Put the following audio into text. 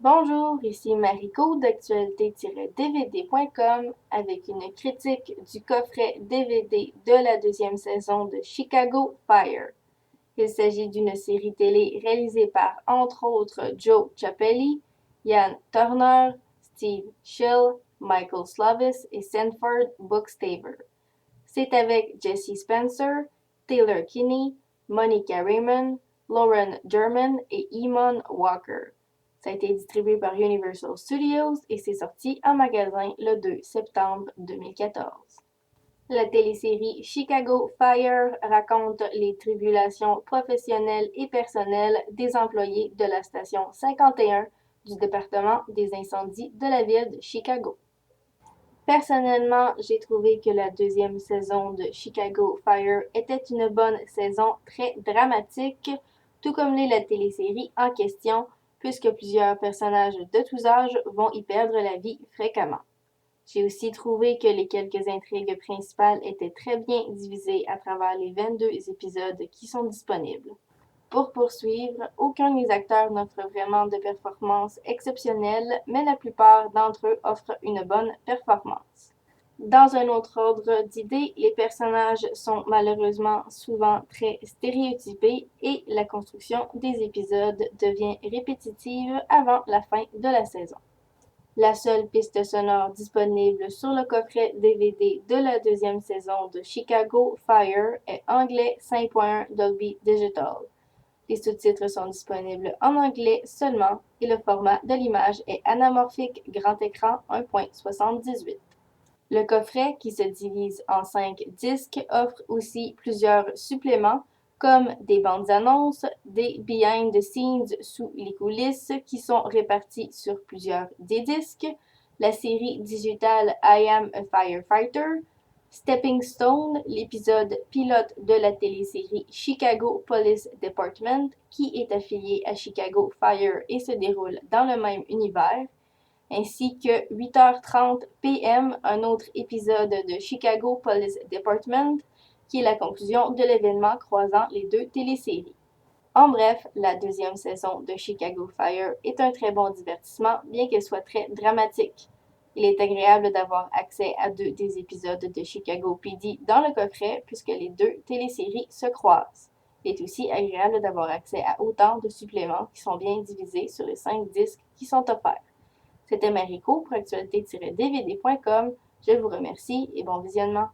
Bonjour, ici Mariko d'actualité-dvd.com avec une critique du coffret DVD de la deuxième saison de Chicago Fire. Il s'agit d'une série télé réalisée par entre autres Joe Chappelli, Ian Turner, Steve Schill, Michael Slovis et Sanford Bookstaver. C'est avec Jesse Spencer, Taylor Kinney, Monica Raymond, Lauren German et Eamon Walker. Ça a été distribué par Universal Studios et c'est sorti en magasin le 2 septembre 2014. La télésérie Chicago Fire raconte les tribulations professionnelles et personnelles des employés de la station 51 du département des incendies de la ville de Chicago. Personnellement, j'ai trouvé que la deuxième saison de Chicago Fire était une bonne saison très dramatique, tout comme l'est la télésérie en question, puisque plusieurs personnages de tous âges vont y perdre la vie fréquemment. J'ai aussi trouvé que les quelques intrigues principales étaient très bien divisées à travers les 22 épisodes qui sont disponibles. Pour poursuivre, aucun des acteurs n'offre vraiment de performance exceptionnelle, mais la plupart d'entre eux offrent une bonne performance. Dans un autre ordre d'idées, les personnages sont malheureusement souvent très stéréotypés et la construction des épisodes devient répétitive avant la fin de la saison. La seule piste sonore disponible sur le coffret DVD de la deuxième saison de Chicago Fire est anglais 5.1 Dolby Digital. Les sous-titres sont disponibles en anglais seulement et le format de l'image est anamorphique grand écran 1.78. Le coffret, qui se divise en 5 disques, offre aussi plusieurs suppléments comme des bandes annonces, des behind the scenes sous les coulisses qui sont répartis sur plusieurs des disques, la série digitale I Am a Firefighter, Stepping Stone, l'épisode pilote de la télésérie Chicago Police Department, qui est affilié à Chicago Fire et se déroule dans le même univers, ainsi que 8h30 p.m., un autre épisode de Chicago Police Department, qui est la conclusion de l'événement croisant les deux téléséries. En bref, la deuxième saison de Chicago Fire est un très bon divertissement, bien qu'elle soit très dramatique. Il est agréable d'avoir accès à 2 des épisodes de Chicago PD dans le coffret, puisque les deux téléséries se croisent. Il est aussi agréable d'avoir accès à autant de suppléments qui sont bien divisés sur les 5 disques qui sont offerts. C'était Mariko pour actualité-dvd.com. Je vous remercie et bon visionnement.